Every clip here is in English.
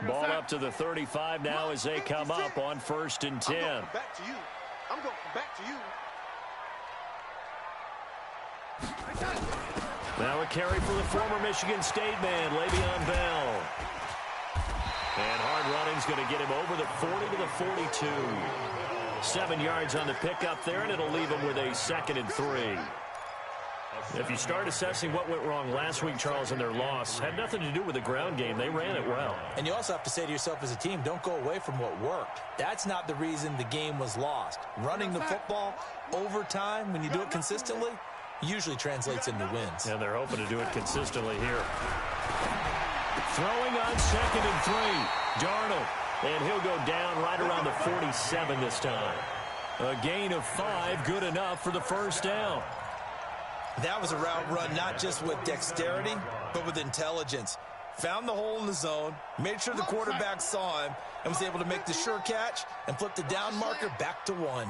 Ball up to the 35 now as they come up on 1st and 10. Back to you. I'm going back to you. Now a carry for the former Michigan State man, Le'Veon Bell. And hard running's going to get him over the 40 to the 42. 7 yards on the pickup there, and it'll leave him with a 2nd and 3. If you start assessing what went wrong last week, Charles, in their loss, had nothing to do with the ground game. They ran it well. And you also have to say to yourself as a team, don't go away from what worked. That's not the reason the game was lost. Running the football over time, when you do it consistently, usually translates into wins. And they're hoping to do it consistently here. Throwing on 2nd and 3. Darnold. And he'll go down right around the 47 this time. A gain of 5, good enough for the 1st down. That was a route run not just with dexterity, but with intelligence. Found the hole in the zone, made sure the quarterback saw him, and was able to make the sure catch and flip the down marker back to 1.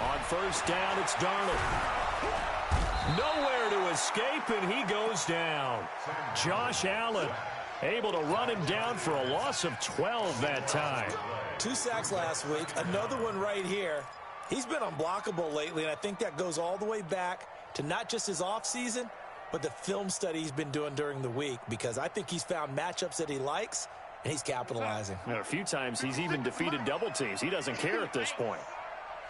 On 1st down, it's Darnold. Nowhere to escape, and he goes down. Josh Allen able to run him down for a loss of 12 that time. 2 sacks last week, another one right here. He's been unblockable lately, and I think that goes all the way back to not just his offseason, but the film study he's been doing during the week, because I think he's found matchups that he likes, and he's capitalizing. A few times he's even defeated double teams. He doesn't care at this point.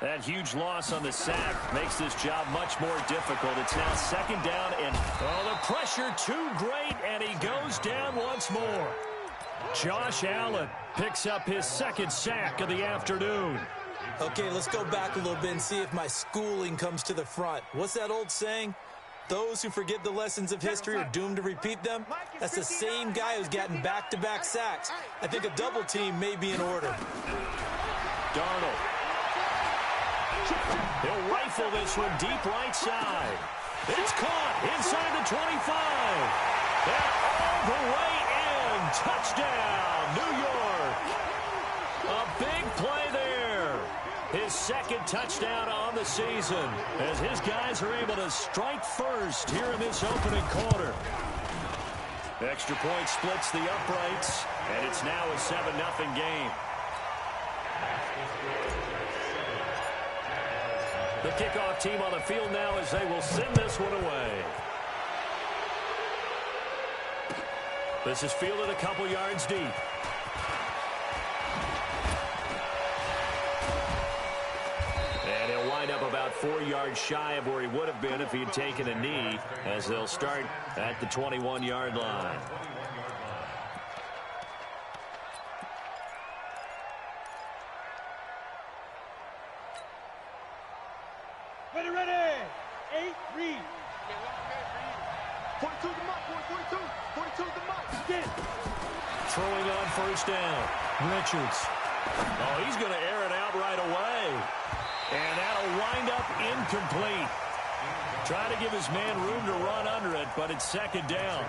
That huge loss on the sack makes this job much more difficult. It's now 2nd down, and the pressure too great, and he goes down once more. Josh Allen picks up his 2nd sack of the afternoon. Okay, let's go back a little bit and see if my schooling comes to the front. What's that old saying? Those who forget the lessons of history are doomed to repeat them. That's the same guy who's gotten back-to-back sacks. I think a double team may be in order. Darnold. He'll rifle this one deep right side. It's caught inside the 25. And all the way in. Touchdown, New York. A big play there. His 2nd touchdown on the season as his guys are able to strike first here in this opening quarter. Extra point splits the uprights, and it's now a 7-0 game. The kickoff team on the field now as they will send this one away. This is fielded a couple yards deep. And he'll wind up about 4 yards shy of where he would have been if he had taken a knee, as they'll start at the 21-yard line. Ready. 8, read. 42 the mark, 42 the mark. Get it. Throwing on 1st down. Richards. Oh, he's going to air it out right away. And that'll wind up incomplete. Try to give his man room to run under it, but it's 2nd down.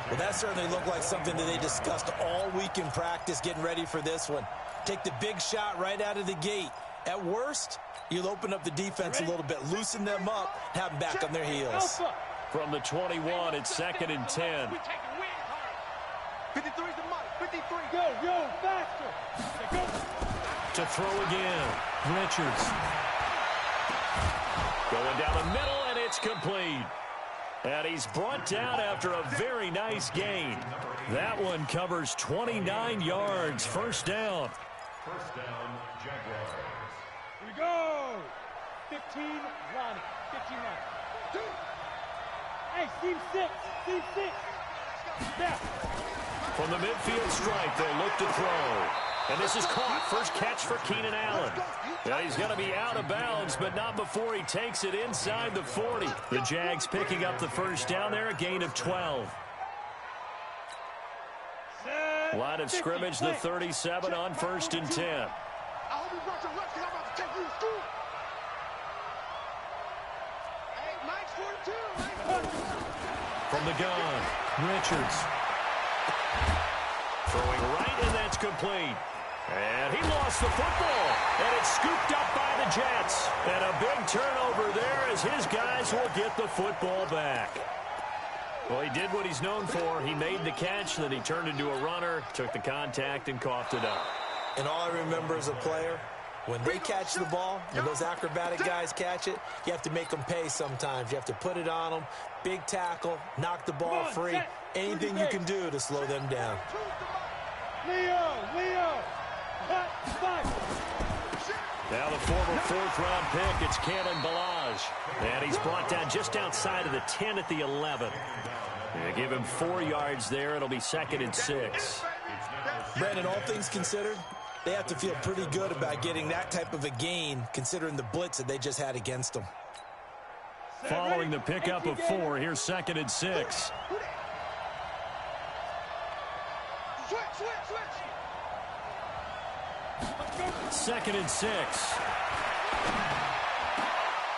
Well, that certainly looked like something that they discussed all week in practice getting ready for this one. Take the big shot right out of the gate. At worst, you'll open up the defense a little bit, loosen them up, have them back on their heels. From the 21, it's 2nd and 10. 53's the mark, 53. Go, faster. Go. To throw again. Richards. Going down the middle, and it's complete. And he's brought down after a very nice gain. That one covers 29 yards. 1st down. 1st down, Jaguars. Here we go. 15, Lonnie. 15, Lonnie. Hey, team 6. Team 6. Step. From the midfield stripe, they'll look to throw. And this is caught. First catch for Keenan Allen. Now he's going to be out of bounds, but not before he takes it inside the 40. The Jags picking up the 1st down there, a gain of 12. Line of scrimmage, the 37 on 1st and 10. I hope you brought your left, because I'm about to take you to school. Hey, Mike's 42. From the gun, Richards. Throwing right, and that's complete. And he lost the football, and it's scooped up by the Jets. And a big turnover there as his guys will get the football back. Well, he did what he's known for. He made the catch, then he turned into a runner, took the contact, and coughed it up. And all I remember as a player, when they catch the ball, when those acrobatic guys catch it, you have to make them pay sometimes. You have to put it on them, big tackle, knock the ball free, anything you can do to slow them down. Leo, cut, fight. Now the former fourth-round pick, it's Cannon Balaj. And he's brought down just outside of the 10 at the 11. They give him 4 yards there. It'll be 2nd and 6. Brandon, all things considered, they have to feel pretty good about getting that type of a gain, considering the blitz that they just had against them. Following the pickup of 4, here's 2nd and 6. Switch. 2nd and 6.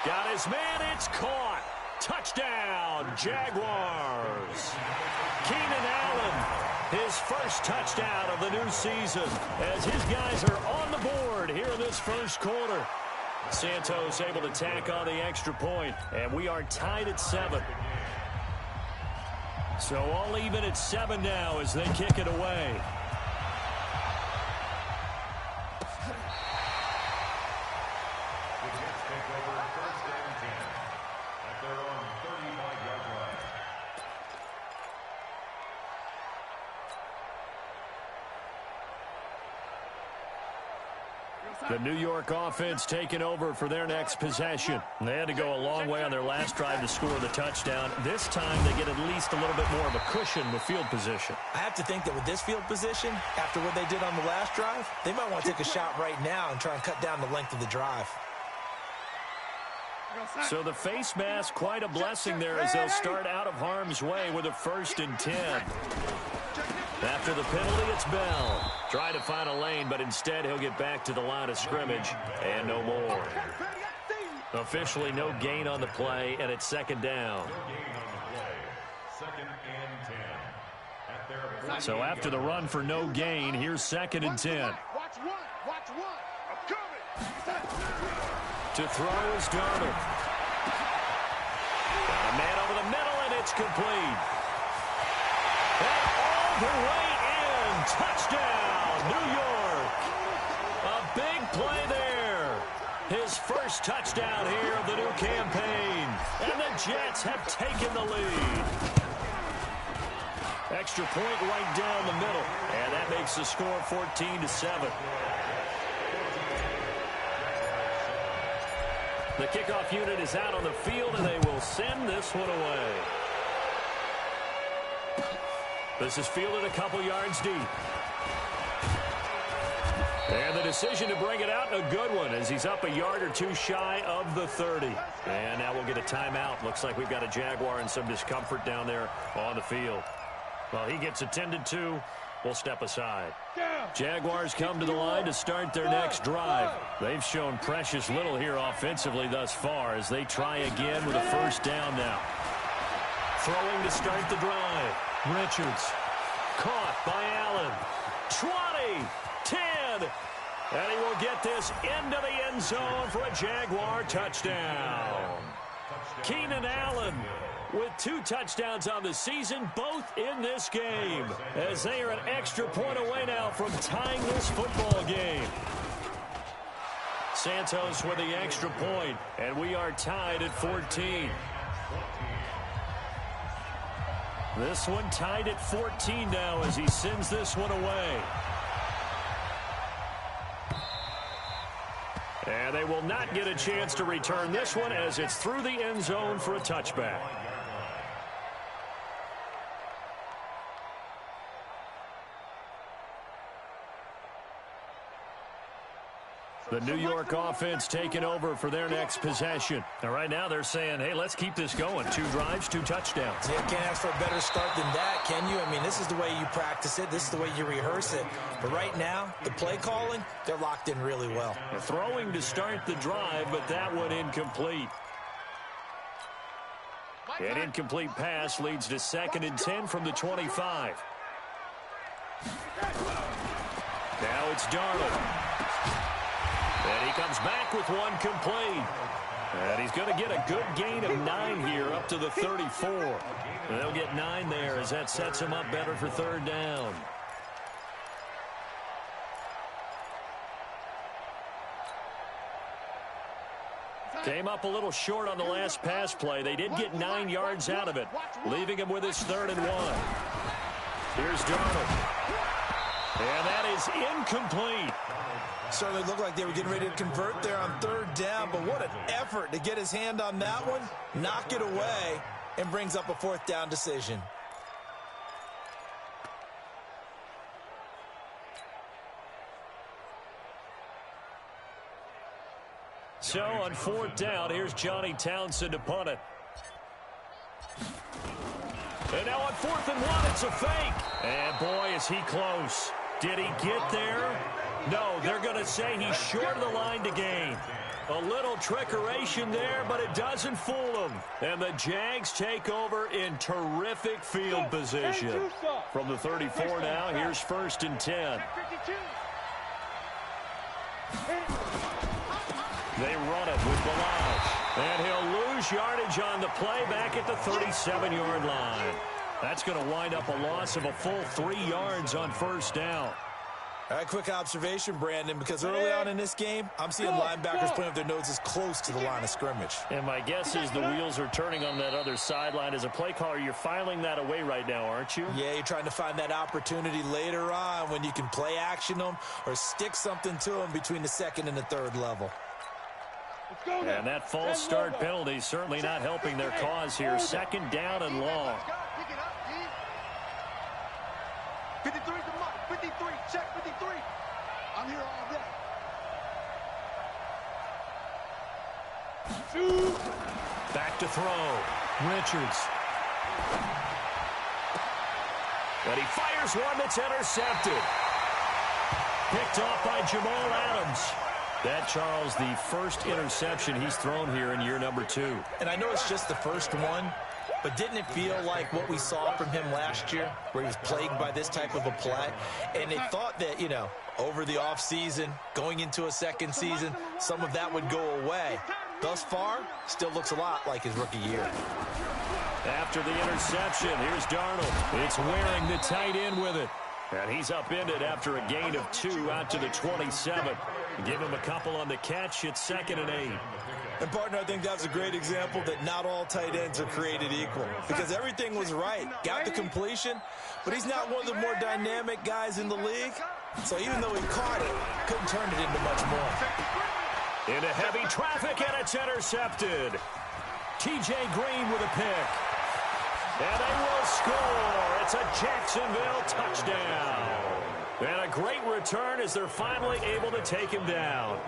Got his man, it's caught. Touchdown, Jaguars. Keenan Allen, his first touchdown of the new season, as his guys are on the board here in this first quarter. Santos able to tack on the extra point, and we are tied at 7. So all even at 7 now as they kick it away. The New York offense taking over for their next possession. They had to go a long way on their last drive to score the touchdown. This time they get at least a little bit more of a cushion with field position. I have to think that with this field position, after what they did on the last drive, they might want to take a shot right now and try and cut down the length of the drive. So the face mask, quite a blessing there as they'll start out of harm's way with a 1st and 10. After the penalty, it's Bell. Trying to find a lane, but instead he'll get back to the line of scrimmage and no more. Officially no gain on the play, and it's 2nd down. So after the run for no gain, here's 2nd and 10. Watch one. I'm coming. To throw is Darnold. Got a man over the middle, and it's complete. And all the way in. Touchdown, New York. A big play there. His first touchdown here of the new campaign. And the Jets have taken the lead. Extra point right down the middle. And that makes the score 14-7. The kickoff unit is out on the field, and they will send this one away. This is fielded a couple yards deep. And the decision to bring it out, a good one, as he's up a yard or 2 shy of the 30. And now we'll get a timeout. Looks like we've got a Jaguar and some discomfort down there on the field. Well, he gets attended to. We'll step aside. Jaguars come to the line to start their next drive. They've shown precious little here offensively thus far as they try again with a 1st down now. Throwing to start the drive. Richards. Caught by Allen. 20, 10. And he will get this into the end zone for a Jaguar touchdown. Keenan Allen with 2 touchdowns on the season, both in this game, as they are an extra point away now from tying this football game. Santos with the extra point, and we are tied at 14. This one tied at 14 now as he sends this one away. And they will not get a chance to return this one as it's through the end zone for a touchback. The New York offense taking over for their next possession. And right now they're saying, hey, let's keep this going. 2 drives, 2 touchdowns. Yeah, can't ask for a better start than that, can you? I mean, this is the way you practice it. This is the way you rehearse it. But right now, the play calling, they're locked in really well. Throwing to start the drive, but that one incomplete. An incomplete pass leads to 2nd and 10 from the 25. Now it's Darnold. And he comes back with one complete. And he's going to get a good gain of 9 here up to the 34. They'll get 9 there as that sets him up better for third down. Came up a little short on the last pass play. They did get 9 yards out of it, leaving him with his 3rd and 1. Here's Darnold. And that is incomplete. Certainly looked like they were getting ready to convert there on 3rd down, but what an effort to get his hand on that one, knock it away, and brings up a 4th down decision. So on 4th down, here's Johnny Townsend to punt it. And now on 4th and 1, it's a fake. And boy, is he close. Did he get there? No, they're going to say he's short of the line to gain. A little trickeration there, but it doesn't fool them. And the Jags take over in terrific field position. From the 34 now, here's 1st and 10. They run it with Balaj. And he'll lose yardage on the play back at the 37-yard line. That's going to wind up a loss of a full 3 yards on 1st down. All right, quick observation, Brandon, because early on in this game, I'm seeing linebackers playing with their noses close to the line of scrimmage. And my guess is the wheels are turning on that other sideline. As a play caller, you're filing that away right now, aren't you? Yeah, you're trying to find that opportunity later on when you can play action them or stick something to them between the 2nd and the 3rd level. And that false start penalty is certainly not helping their cause here. 2nd down and long. 53 the mark. 53. Check 53. I'm here all day. Back to throw. Richards. But he fires one that's intercepted. Picked off by Jamal Adams. That, Charles, the first interception he's thrown here in year number 2. And I know it's just the first one, but didn't it feel like what we saw from him last year, where he was plagued by this type of a play? And they thought that, you know, over the offseason, going into a 2nd season, some of that would go away. Thus far, still looks a lot like his rookie year. After the interception, here's Darnold. It's wearing the tight end with it. And he's upended after a gain of 2 out to the 27. Give him a couple on the catch. It's 2nd and 8. And, partner, I think that's a great example that not all tight ends are created equal. Because everything was right. Got the completion, but he's not one of the more dynamic guys in the league. So even though he caught it, couldn't turn it into much more. Into heavy traffic, and it's intercepted. T.J. Green with a pick. And they will score. It's a Jacksonville touchdown. And a great return as they're finally able to take him down.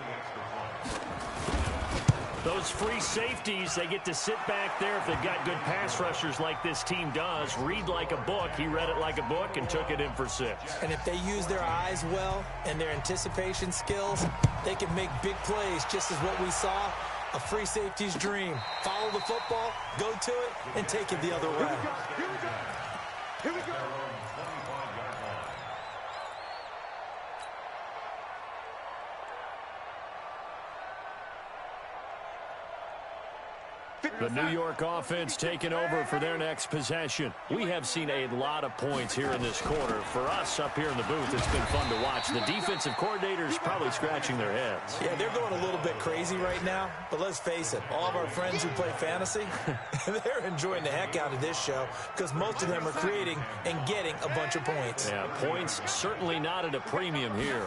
Those free safeties, they get to sit back there if they've got good pass rushers like this team does. Read like a book. He read it like a book and took it in for 6. And if they use their eyes well and their anticipation skills, they can make big plays, just as what we saw. A free safety's dream. Follow the football, go to it, and take it the other way. Here we go. Here we go. The New York offense taking over for their next possession. We have seen a lot of points here in this quarter. For us up here in the booth, it's been fun to watch. The defensive coordinators probably scratching their heads. Yeah, they're going a little bit crazy right now. But let's face it, all of our friends who play fantasy, they're enjoying the heck out of this show because most of them are creating and getting a bunch of points. Yeah, points certainly not at a premium here.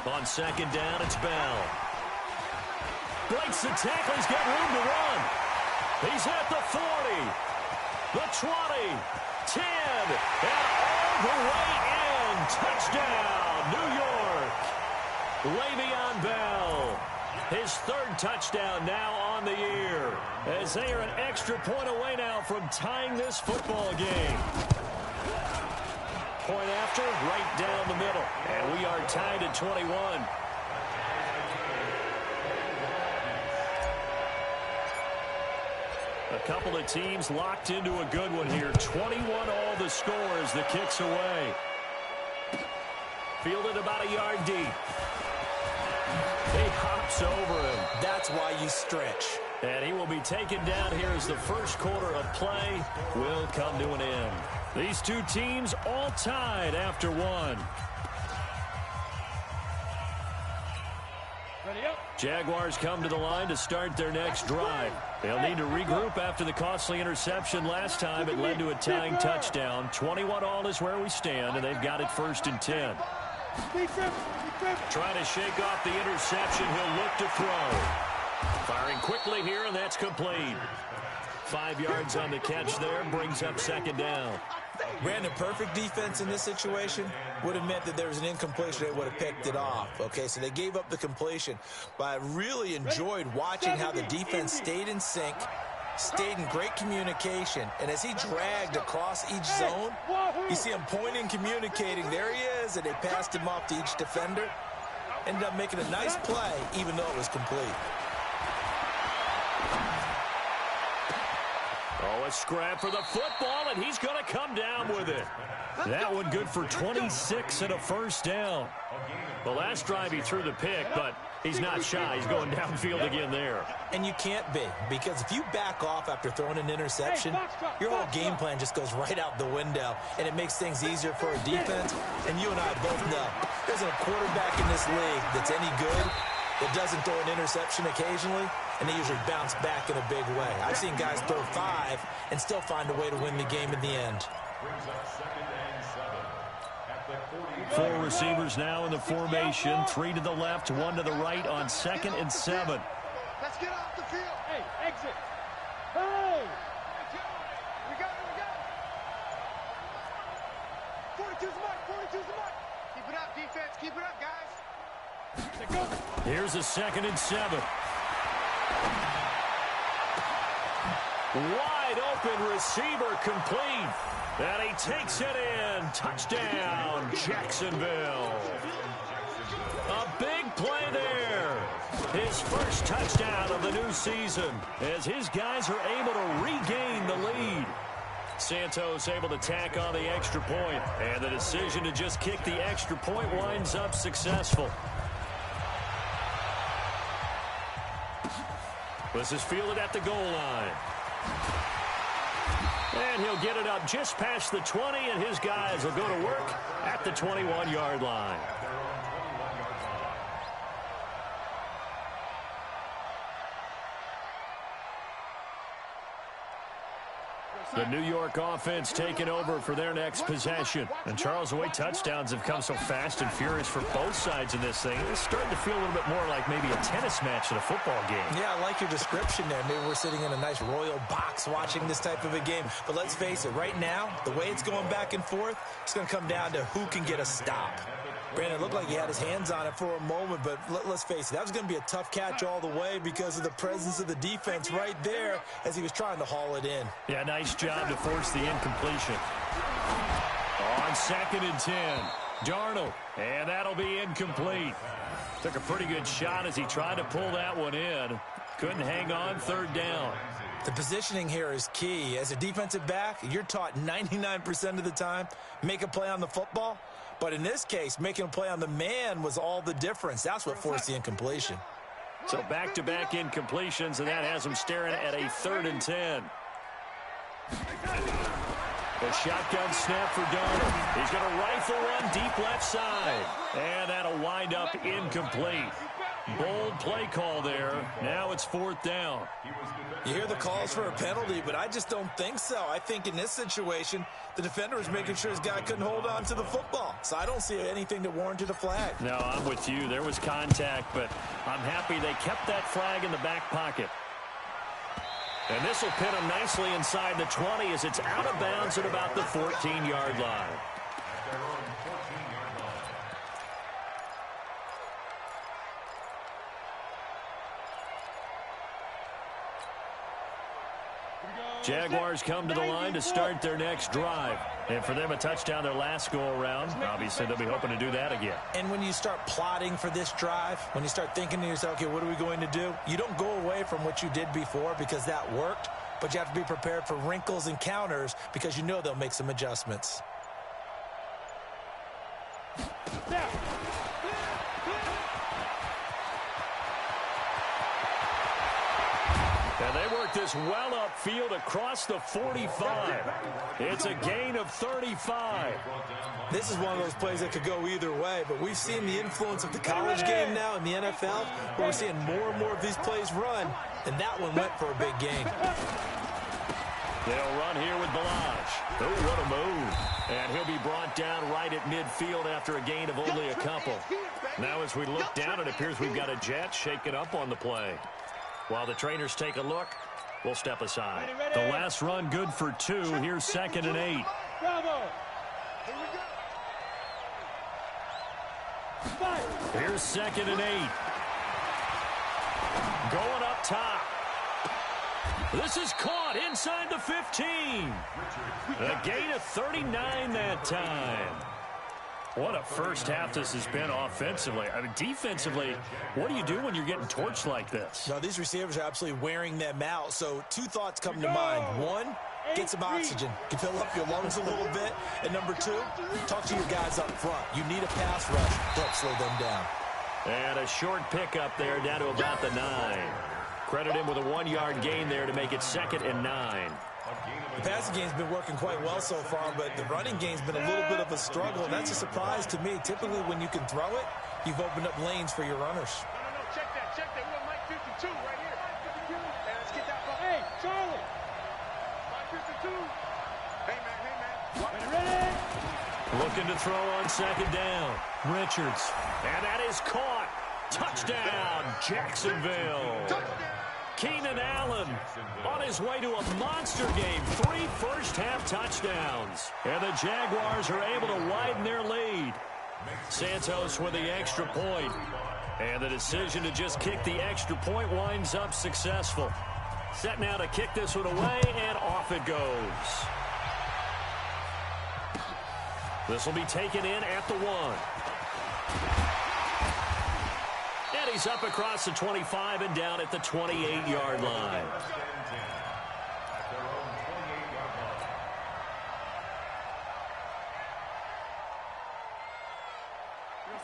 On 2nd down, it's Bell. Breaks the tackle. He's got room to run. He's at the 40, the 20, 10, and all the way in. Touchdown, New York. Le'Veon Bell. His 3rd touchdown now on the year, as they are an extra point away now from tying this football game. Point after, right down the middle. And we are tied at 21. A couple of teams locked into a good one here. 21 all the score as the kick's away. Fielded about a yard deep. He hops over him. That's why you stretch. And he will be taken down here as the first quarter of play will come to an end. These two teams all tied after one. Jaguars come to the line to start their next drive. They'll need to regroup after the costly interception last time. It led to a tying touchdown. 21-all is where we stand, and they've got it 1st and 10. Trying to shake off the interception. He'll look to throw. Firing quickly here, and that's complete. 5 yards on the catch there. Brings up 2nd down. Brandon, perfect defense in this situation would have meant that there was an incompletion. They would have picked it off. Okay, so they gave up the completion. But I really enjoyed watching how the defense stayed in sync, stayed in great communication. And as he dragged across each zone, you see him pointing, communicating. There he is, and they passed him off to each defender. Ended up making a nice play, even though it was complete. Oh, a scrap for the football, and he's going to come down with it. That one good for 26 and a 1st down. The last drive he threw the pick, but he's not shy. He's going downfield again there. And you can't be, because if you back off after throwing an interception, your whole game plan just goes right out the window, and it makes things easier for a defense. And you and I both know there isn't a quarterback in this league that's any good that doesn't throw an interception occasionally, and they usually bounce back in a big way. I've seen guys throw 5 and still find a way to win the game in the end. 4 receivers now in the formation. 3 to the left, 1 to the right on 2nd and 7. Let's get off the field. Hey, exit. Hey! We got it, we got it. 42's the mark, 42's the mark. Keep it up, defense. Keep it up, guys. Here's a 2nd and 7. Wide open receiver complete. And he takes it in. Touchdown, Jacksonville. A big play there. His first touchdown of the new season as his guys are able to regain the lead. Santos able to tack on the extra point, and the decision to just kick the extra point winds up successful. This is fielded at the goal line. And he'll get it up just past the 20, and his guys will go to work at the 21-yard line. The New York offense taking over for their next possession. And Charles, the way touchdowns have come so fast and furious for both sides in this thing, it's starting to feel a little bit more like maybe a tennis match than a football game. Yeah, I like your description there. Maybe we're sitting in a nice royal box watching this type of a game. But let's face it, right now, the way it's going back and forth, it's going to come down to who can get a stop. Brandon, it looked like he had his hands on it for a moment, but let's face it, that was going to be a tough catch all the way because of the presence of the defense right there as he was trying to haul it in. Yeah, nice job to force the incompletion. On 2nd and 10, Darnold, and that'll be incomplete. Took a pretty good shot as he tried to pull that one in. Couldn't hang on, 3rd down. The positioning here is key. As a defensive back, you're taught 99% of the time, make a play on the football. But in this case, making a play on the man was all the difference. That's what forced the incompletion. So back-to-back incompletions, and that has him staring at a 3rd and 10. The shotgun snap for Darnold. He's going to rifle one deep left side. And that'll wind up incomplete. Bold play call there. Now it's 4th down. You hear the calls for a penalty, but I just don't think so. I think in this situation, the defender was making sure his guy couldn't hold on to the football. So I don't see anything that warranted a flag. No, I'm with you. There was contact, but I'm happy they kept that flag in the back pocket. And this will pin him nicely inside the 20 as it's out of bounds at about the 14-yard line. Jaguars come to the line to start their next drive. And for them, a touchdown their last go-around. Obviously, they'll be hoping to do that again. And when you start plotting for this drive, when you start thinking to yourself, okay, what are we going to do? You don't go away from what you did before because that worked, but you have to be prepared for wrinkles and counters because you know they'll make some adjustments. And they work this well upfield across the 45. It's a gain of 35. This is one of those plays that could go either way, but we've seen the influence of the college game now in the NFL, where we're seeing more and more of these plays run, and that one went for a big gain. They'll run here with Balaj. Oh, what a move. And he'll be brought down right at midfield after a gain of only a couple. Now as we look down, it appears we've got a Jet shaken up on the play. While the trainers take a look, we'll step aside. The last run good for 2. Here's 2nd and 8. Bravo. Here's 2nd and 8. Going up top. This is caught inside the 15. A gain of 39 that time. What a first half this has been offensively. I mean, defensively, what do you do when you're getting torched like this? No, these receivers are absolutely wearing them out. So 2 thoughts come to mind. 1, get some oxygen. You can fill up your lungs a little bit. And number 2, talk to your guys up front. You need a pass rush to help slow them down. And a short pickup there down to about the 9. Credit him with a 1-yard gain there to make it 2nd and 9. The passing game's been working quite well so far, but the running game's been a little bit of a struggle, and that's a surprise to me. Typically, when you can throw it, you've opened up lanes for your runners. No, check that. We got Mike 52 right here. Hey, let's get that ball. Hey, Charlie. Mike 52. Hey, man. Ready? Looking to throw on 2nd down. Richards. And that is caught. Touchdown, Jacksonville. Keenan Allen on his way to a monster game. 3 first-half touchdowns. And the Jaguars are able to widen their lead. Santos with the extra point. And the decision to just kick the extra point winds up successful. Set now to kick this one away, and off it goes. This will be taken in at the 1. And he's up across the 25 and down at the 28-yard line.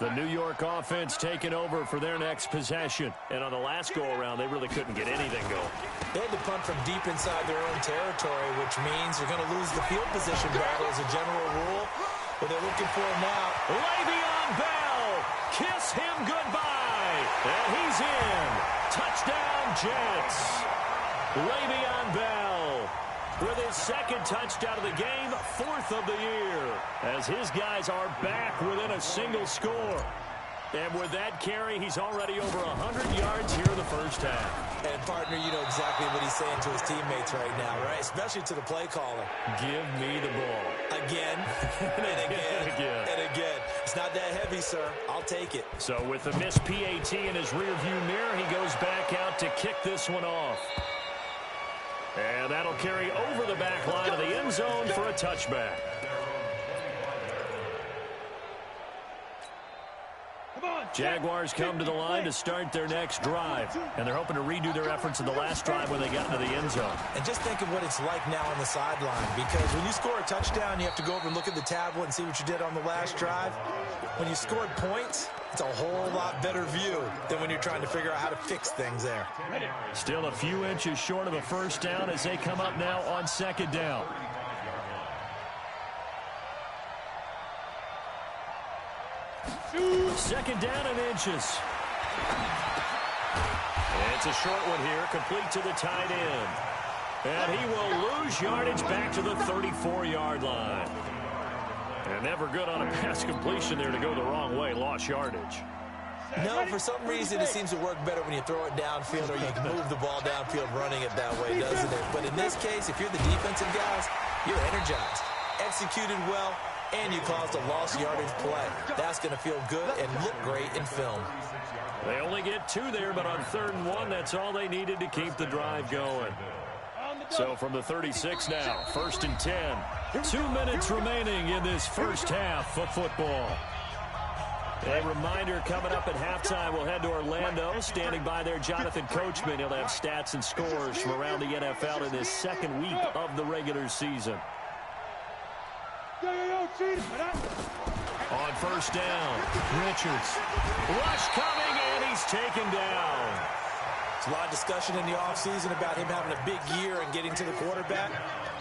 The New York offense taking over for their next possession. And on the last go-around, they really couldn't get anything going. They had to punt from deep inside their own territory, which means you're going to lose the field position battle as a general rule. But they're looking for him now. Le'Veon Bell, kiss him goodbye. And he's in. Touchdown, Jets. Le'Veon Bell with his 2nd touchdown of the game, 4th of the year, as his guys are back within a single score. And with that carry, he's already over 100 yards here in the first half. And, partner, you know exactly what he's saying to his teammates right now, right? Especially to the play caller. Give me the ball. Again, and again, and again. It's not that heavy, sir. I'll take it. So with the missed PAT in his rearview mirror, he goes back out to kick this one off. And that'll carry over the back line of the end zone for a touchback. Jaguars come to the line to start their next drive. And they're hoping to redo their efforts in the last drive when they got into the end zone. And just think of what it's like now on the sideline. Because when you score a touchdown, you have to go over and look at the tablet and see what you did on the last drive. When you scored points, it's a whole lot better view than when you're trying to figure out how to fix things there. Still a few inches short of a first down as they come up now on 2nd down. Second down and inches. It's a short one here, complete to the tight end. And he will lose yardage back to the 34-yard line. And never good on a pass completion there to go the wrong way, lost yardage. No, for some reason it seems to work better when you throw it downfield or you can move the ball downfield running it that way, doesn't it? But in this case, if you're the defensive guys, you're energized, executed well, and you caused a lost yardage play. That's going to feel good and look great in film. They only get 2 there, but on 3rd and 1, that's all they needed to keep the drive going. So from the 36 now, 1st and 10. 2 minutes remaining in this first half of football. A reminder, coming up at halftime, we'll head to Orlando. Standing by there, Jonathan Coachman. He'll have stats and scores from around the NFL in this 2nd week of the regular season. On 1st down, Richards. Rush coming, and he's taken down. There's a lot of discussion in the offseason about him having a big year and getting to the quarterback.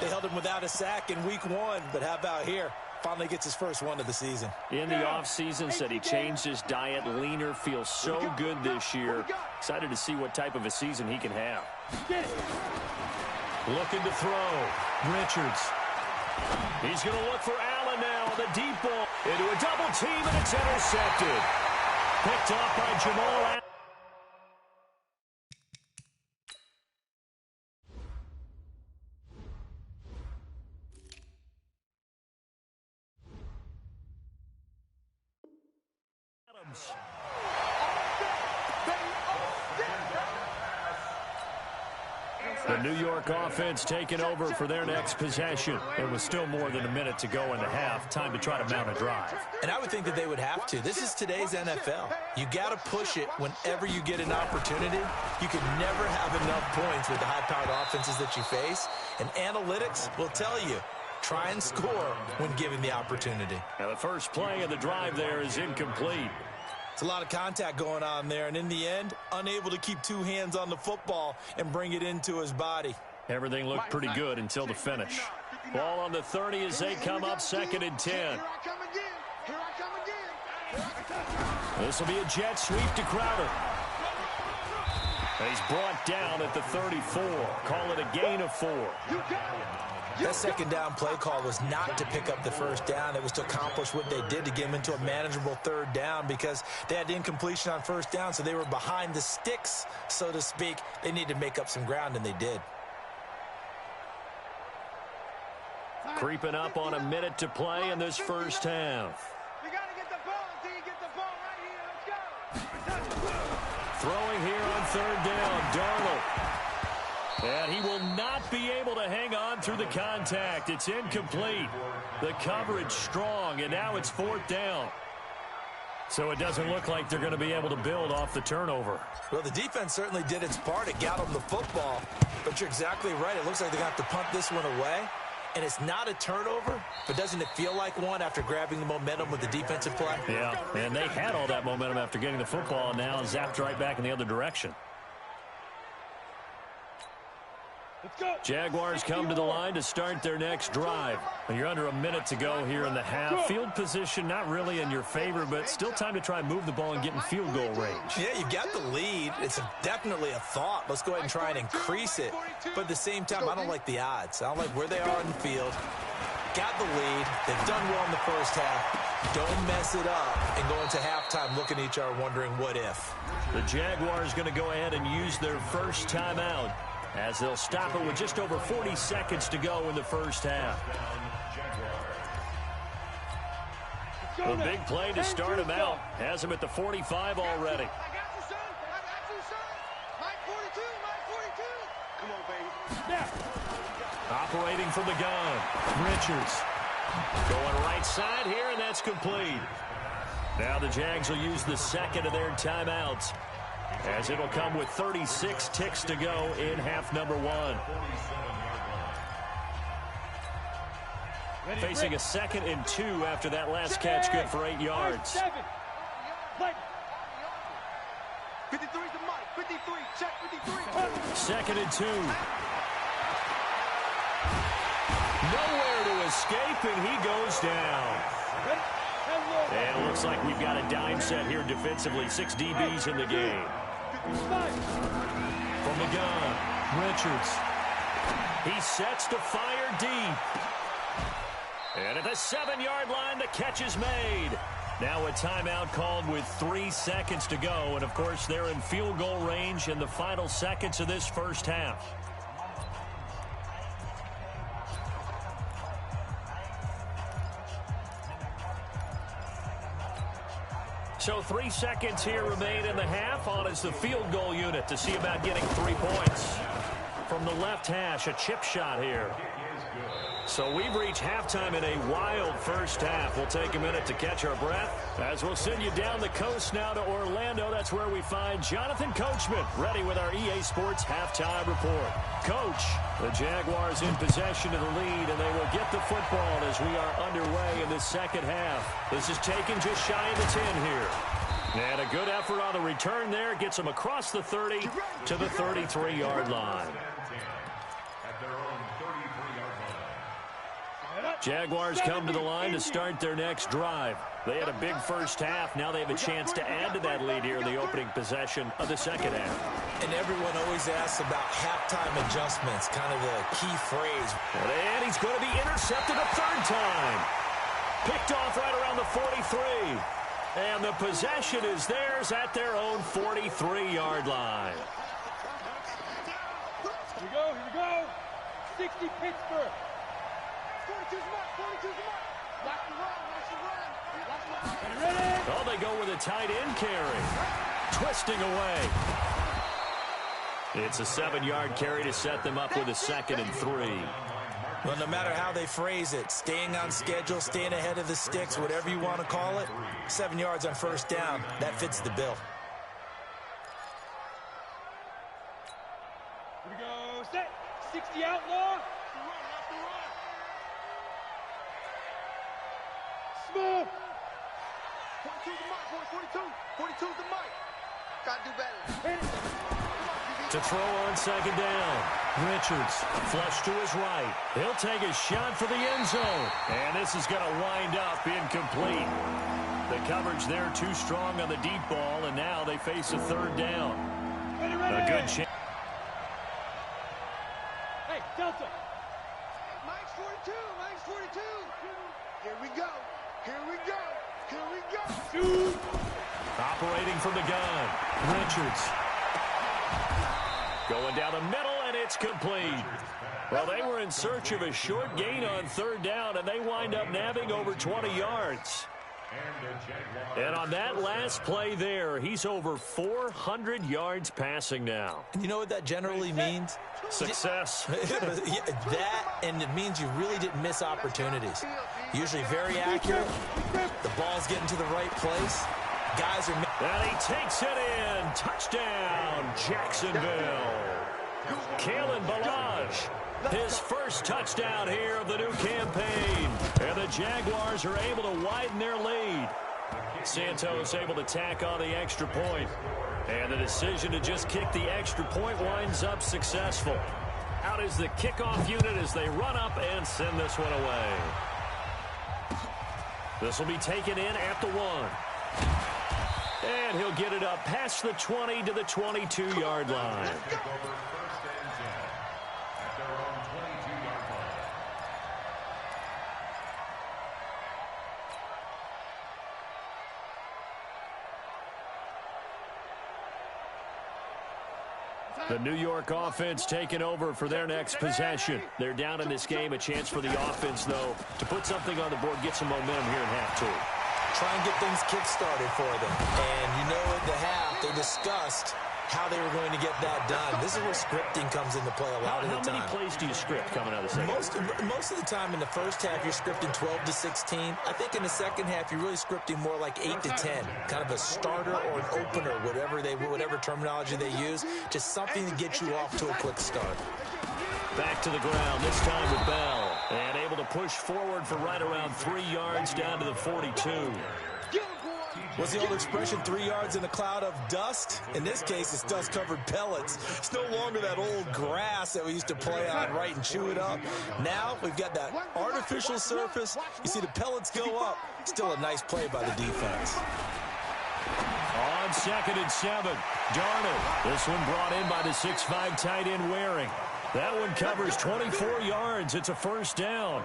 They held him without a sack in week 1, but how about here? Finally gets his first one of the season. In the offseason, said he changed his diet, leaner, feels so good this year. Excited to see what type of a season he can have. Looking to throw. Richards. He's going to look for Allen now on the deep ball. Into a double team, and it's intercepted. Picked off by Jamal Adams. The New York offense taking over for their next possession. There was still more than a minute to go in the half. Time to try to mount a drive. And I would think that they would have to. This is today's NFL. You got to push it whenever you get an opportunity. You can never have enough points with the high-powered offenses that you face. And analytics will tell you, try and score when given the opportunity. Now the first play of the drive there is incomplete. It's a lot of contact going on there, and in the end, unable to keep two hands on the football and bring it into his body. Everything looked pretty good until the finish. Ball on the 30 as they come up 2nd and 10. This will be a jet sweep to Crowder. He's brought down at the 34. Call it a gain of 4. That second down play call was not to pick up the first down. It was to accomplish what they did to get him into a manageable 3rd down because they had incompletion on 1st down, so they were behind the sticks, so to speak. They needed to make up some ground, and they did. Creeping up on a minute to play in this first half. We got to get the ball until you get the ball right here. Let's go. Throwing here on 3rd down, Darnold. And he will not be able to hang on through the contact. It's incomplete. The coverage strong, and now it's 4th down. So it doesn't look like they're going to be able to build off the turnover. Well, the defense certainly did its part. It got them the football. But you're exactly right. It looks like they're going to have to punt this one away. And it's not a turnover, but doesn't it feel like one after grabbing the momentum with the defensive play? Yeah, and they had all that momentum after getting the football, and now zapped right back in the other direction. Jaguars come to the line to start their next drive. You're under a minute to go here in the half. Field position not really in your favor, but still time to try and move the ball and get in field goal range. Yeah, you've got the lead. It's definitely a thought. Let's go ahead and try and increase it. But at the same time, I don't like the odds. I don't like where they are in the field. Got the lead. They've done well in the first half. Don't mess it up and go into halftime looking at each other wondering what if. The Jaguars going to go ahead and use their first timeout, as they'll stop it with just over 40 seconds to go in the first half. A big play to start him out. Has him at the 45 already. I got you, son. I got you, son. Mike 42, Mike 42. Come on, baby. Operating from the gun. Richards. Going right side here, and that's complete. Now the Jags will use the second of their timeouts, as it'll come with 36 ticks to go in half number 1. Facing a 2nd and 2 after that last catch, good for 8 yards. 53's the mic. 53. Check 53. 2nd and 2. Nowhere to escape, and he goes down. And it looks like we've got a dime set here defensively. 6 DBs in the game. From the gun, Richards. He sets to fire deep. And at the 7-yard line, the catch is made. Now a timeout called with 3 seconds to go. And, of course, they're in field goal range in the final seconds of this first half. So 3 seconds here remain in the half. On is the field goal unit to see about getting 3 points. From the left hash, a chip shot here. So we've reached halftime in a wild first half. We'll take a minute to catch our breath as we'll send you down the coast now to Orlando. That's where we find Jonathan Coachman ready with our EA Sports halftime report. Coach, the Jaguars in possession of the lead, and they will get the football as we are underway in the second half. This is taken just shy of the 10 here. And a good effort on the return there. Gets them across the 30 to the 33-yard line. At their own 33-yard line. Jaguars come to the line to start their next drive. They had a big first half. Now they have a chance to add to that lead here in the opening possession of the second half. And everyone always asks about halftime adjustments, kind of the key phrase. And he's going to be intercepted a third time. Picked off right around the 43. And the possession is theirs at their own 43-yard line. Here we go. 60 Pittsburgh. 42's the mark, 42's the mark. Watch the run, watch the run. Watch the run. Ready? Oh, they go with a tight end carry. Twisting away. It's a 7-yard carry to set them up with a 2nd and 3. Well, no matter how they phrase it, staying on schedule, staying ahead of the sticks, whatever you want to call it, 7 yards on first down, that fits the bill. Here we go. Set. 60 outlaw. Small. 42's the mark, 42. 42's the mark. Gotta do better. To throw on second down. Richards, flush to his right. He'll take a shot for the end zone. And this is going to wind up incomplete. The coverage there too strong on the deep ball, and now they face a third down. A good chance. Hey, Delta. Mike's 42, Mike's 42. Here we go, here we go, here we go. Shoot. Operating from the gun. Richards. Going down the middle, and it's complete. Well, they were in search of a short gain on third down, and they wind up nabbing over 20 yards. And on that last play there, he's over 400 yards passing now. And you know what that generally means? Success. That, and it means you really didn't miss opportunities. Usually very accurate. The ball's getting to the right place. Guys are... And he takes it in. Touchdown, Jacksonville. Kalen Balaj, his first touchdown here of the new campaign. And the Jaguars are able to widen their lead. Santos able to tack on the extra point. And the decision to just kick the extra point winds up successful. Out is the kickoff unit as they run up and send this one away. This will be taken in at the 1. And he'll get it up past the 20 to the 22-yard line. The New York offense taking over for their next possession. They're down in this game. A chance for the offense, though, to put something on the board, get some momentum here in half 2. Try and get things kick-started for them. And you know at the half, they discussed how they were going to get that done. This is where scripting comes into play a lot of the time. How many plays do you script coming out of the second? Most of the time in the first half, you're scripting 12 to 16. I think in the second half, you're really scripting more like 8 to 10. Kind of a starter or an opener, whatever terminology they use. Just something to get you off to a quick start. Back to the ground, this time with Bell. And able to push forward for right around 3 yards down to the 42. What's the old expression, 3 yards in a cloud of dust? In this case, it's dust-covered pellets. It's no longer that old grass that we used to play on, right, and chew it up. Now, we've got that artificial surface. You see the pellets go up. Still a nice play by the defense. On 2nd and 7, Darnold. This one brought in by the 6'5" tight end Waring. That one covers 24 yards. It's a first down.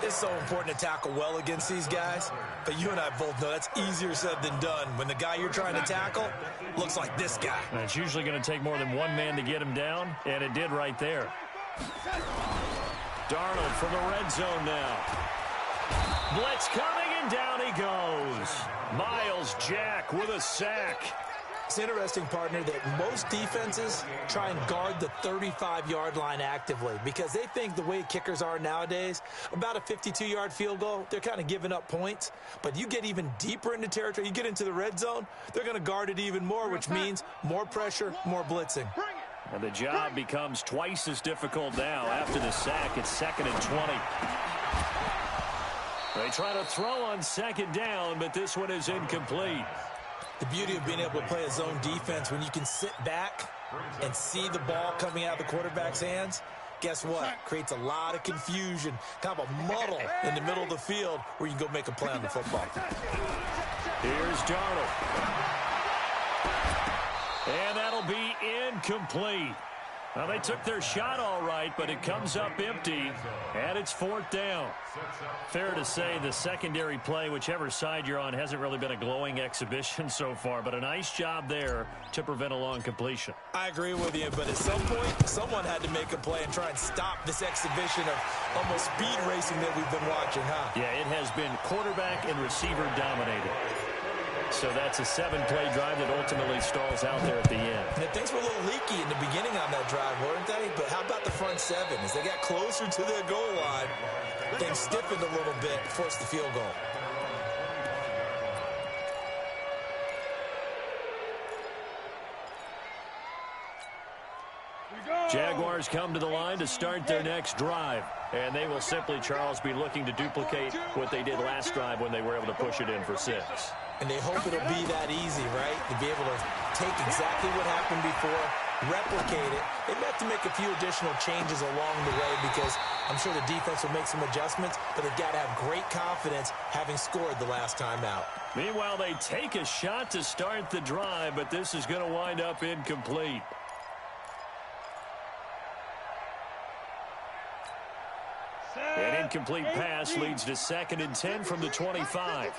It's so important to tackle well against these guys, but you and I both know that's easier said than done. When the guy you're trying to tackle looks like this guy. And it's usually going to take more than one man to get him down, and it did right there. Darnold from the red zone now. Blitz coming, and down he goes. Miles Jack with a sack. It's interesting, partner, that most defenses try and guard the 35-yard line actively because they think the way kickers are nowadays, about a 52-yard field goal, they're kind of giving up points. But you get even deeper into territory, you get into the red zone, they're going to guard it even more, which means more pressure, more blitzing. And the job becomes twice as difficult now. After the sack, it's 2nd and 20. They try to throw on second down, but this one is incomplete. The beauty of being able to play a zone defense when you can sit back and see the ball coming out of the quarterback's hands, guess what? Creates a lot of confusion, kind of a muddle in the middle of the field where you can go make a play on the football. Here's Darnold. And that'll be incomplete. Well, they took their shot all right, but it comes up empty, and it's 4th down. Fair to say the secondary play, whichever side you're on, hasn't really been a glowing exhibition so far, but a nice job there to prevent a long completion. I agree with you, but at some point, someone had to make a play and try and stop this exhibition of almost speed racing that we've been watching, huh? Yeah, it has been quarterback and receiver dominated. So that's a 7-play drive that ultimately stalls out there at the end. And things were a little leaky in the beginning on that drive, weren't they? But how about the front 7? As they got closer to their goal line, things stiffened a little bit, forced the field goal. Jaguars come to the line to start their next drive. And they will simply, Charles, be looking to duplicate what they did last drive when they were able to push it in for 6. And they hope it'll be that easy, right? To be able to take exactly what happened before, replicate it. They may have to make a few additional changes along the way because I'm sure the defense will make some adjustments, but they've got to have great confidence having scored the last time out. Meanwhile, they take a shot to start the drive, but this is going to wind up incomplete. An incomplete pass leads to 2nd and 10 from the 25.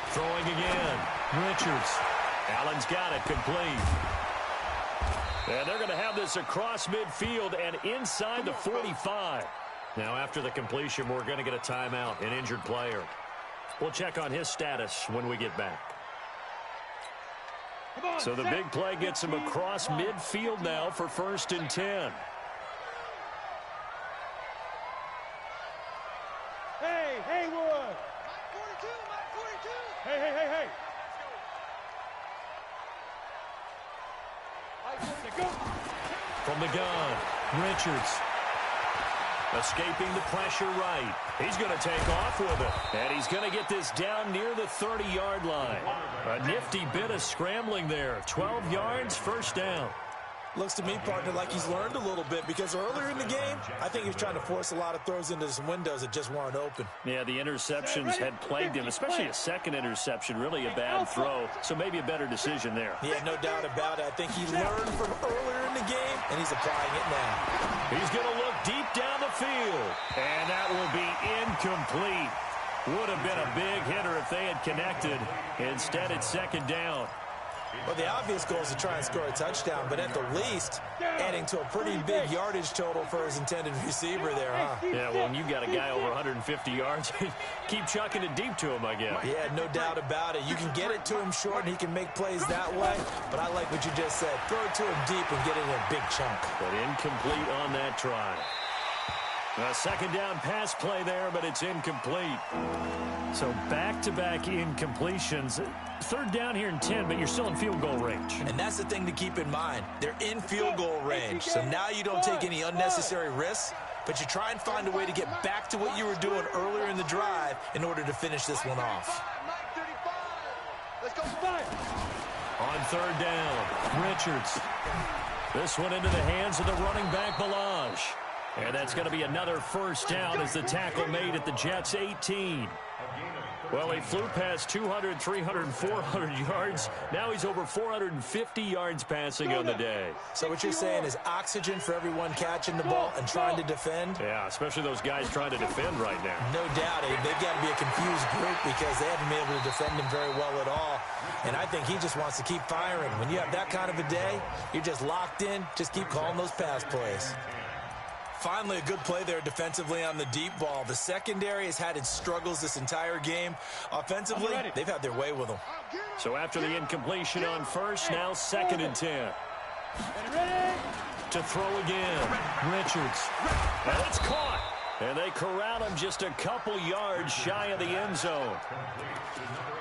Throwing again. Richards. Allen's got it complete. And they're going to have this across midfield and inside the 45. Now after the completion, we're going to get a timeout, an injured player. We'll check on his status when we get back. So the big play gets him across midfield now for 1st and 10. Hey, Haywood! Hey! From the gun, Richards. Escaping the pressure right. He's going to take off with it. And he's going to get this down near the 30-yard line. A nifty bit of scrambling there. 12 yards, 1st down. Looks to me, partner, like he's learned a little bit because earlier in the game, I think he was trying to force a lot of throws into some windows that just weren't open. Yeah, the interceptions had plagued him, especially a second interception, really a bad throw, so maybe a better decision there. Yeah, no doubt about it. I think he learned from earlier in the game, and he's applying it now. He's going to look deep down the field, and that will be incomplete. Would have been a big hitter if they had connected. Instead, it's 2nd down. Well, the obvious goal is to try and score a touchdown, but at the least, adding to a pretty big yardage total for his intended receiver there, huh? Yeah, well, when you've got a guy over 150 yards, keep chucking it deep to him, I guess. Yeah, no doubt about it. You can get it to him short, and he can make plays that way, but I like what you just said. Throw it to him deep and get it in a big chunk. But incomplete on that try. A 2nd down pass play there, but it's incomplete. So back-to-back incompletions. 3rd down here and 10, but you're still in field goal range. And that's the thing to keep in mind. They're in field goal range, so now you don't take any unnecessary risks, but you try and find a way to get back to what you were doing earlier in the drive in order to finish this one off. On 3rd down, Richards. This one into the hands of the running back, Balaj. And that's going to be another 1st down as the tackle made at the Jets' 18. Well, he flew past 200, 300, 400 yards. Now he's over 450 yards passing on the day. So what you're saying is oxygen for everyone catching the ball and trying to defend? Yeah, especially those guys trying to defend right now. No doubt. They've got to be a confused group because they haven't been able to defend him very well at all. And I think he just wants to keep firing. When you have that kind of a day, you're just locked in. Just keep calling those pass plays. Finally, a good play there defensively on the deep ball. The secondary has had its struggles this entire game. Offensively, they've had their way with them. So after the incompletion on 1st, now 2nd and 10. To throw again, Richards. And it's caught. And they corral him just a couple yards shy of the end zone.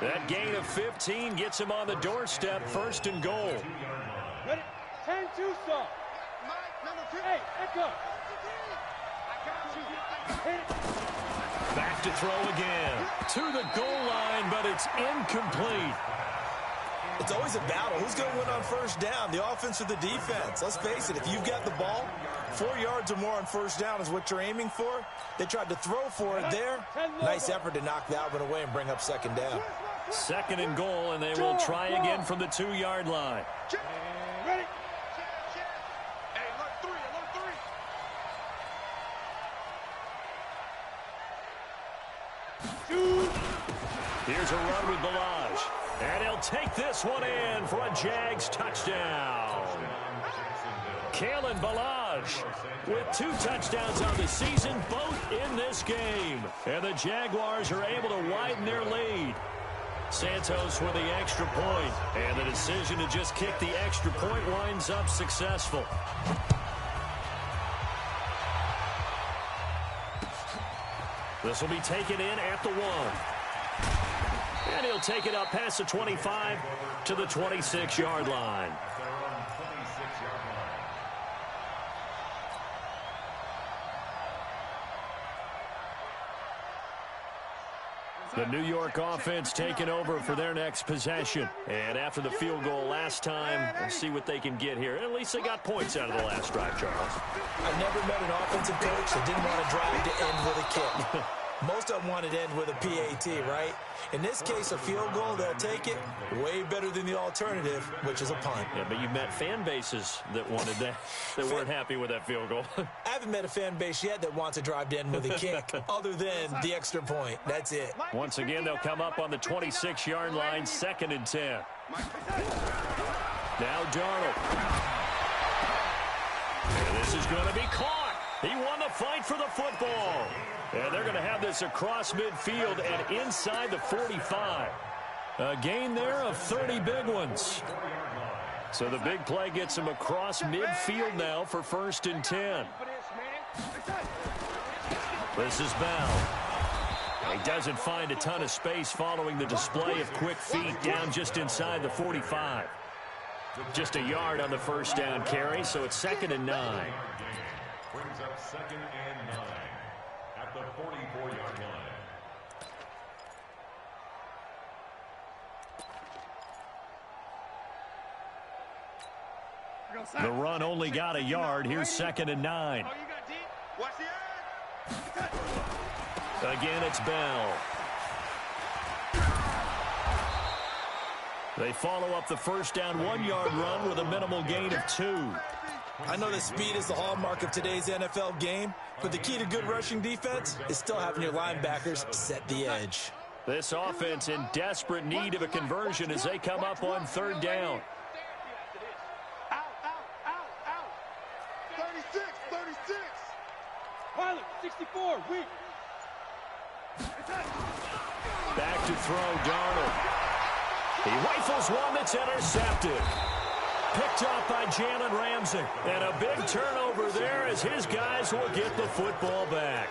That gain of 15 gets him on the doorstep, 1st and goal. Ready? 10-2 stop. Hey, echo. Back to throw again. To the goal line, but but it's incomplete. It's always a battle. Who's going to win on first down, the offense or the defense? Let's face it, if you've got the ball, 4 yards or more on first down is what you're aiming for. They tried to throw for it there. Nice effort to knock that one away and bring up second down. Second and goal, and they will try again from the 2-yard line. Ready? Hey, alert three, alert three. Here's a run with Balaj. And he'll take this one in for a Jags touchdown. Kalen Balaj with 2 touchdowns on the season, both in this game. And the Jaguars are able to widen their lead. Santos with the extra point, and the decision to just kick the extra point winds up successful. This will be taken in at the 1. And he'll take it up past the 25 to the 26-yard line. The New York offense taking over for their next possession. And after the field goal last time, we'll see what they can get here. At least they got points out of the last drive, Charles. I never met an offensive coach that didn't want to drive to end with a kick. Most of them wanted to end with a PAT, right? In this case, a field goal, they'll take it. Way better than the alternative, which is a punt. Yeah, but you've met fan bases that wanted that, that weren't happy with that field goal. I haven't met a fan base yet that wants to drive to end with a kick, other than the extra point. That's it. Once again, they'll come up on the 26-yard line, 2nd and 10. Now Darnold. And this is going to be caught. He won the fight for the football. And they're going to have this across midfield and inside the 45. A gain there of 30 big ones. So the big play gets him across midfield now for 1st and 10. This is Bell. He doesn't find a ton of space following the display of quick feet down just inside the 45. Just a yard on the first down carry, so it's 2nd and 9. Brings up 2nd and 9 at the 44-yard line. The run only got a yard. Here's 2nd and 9. Again, it's Bell. They follow up the first down 1-yard run with a minimal gain of 2. I know that speed is the hallmark of today's NFL game, but the key to good rushing defense is still having your linebackers set the edge. This offense in desperate need of a conversion as they come up on 3rd down. Out, out, out, out. 36, 36. Pilot, 64, weak. Back to throw, Darnold. He rifles one that's intercepted. Picked up by Jalen Ramsey. And a big turnover there as his guys will get the football back.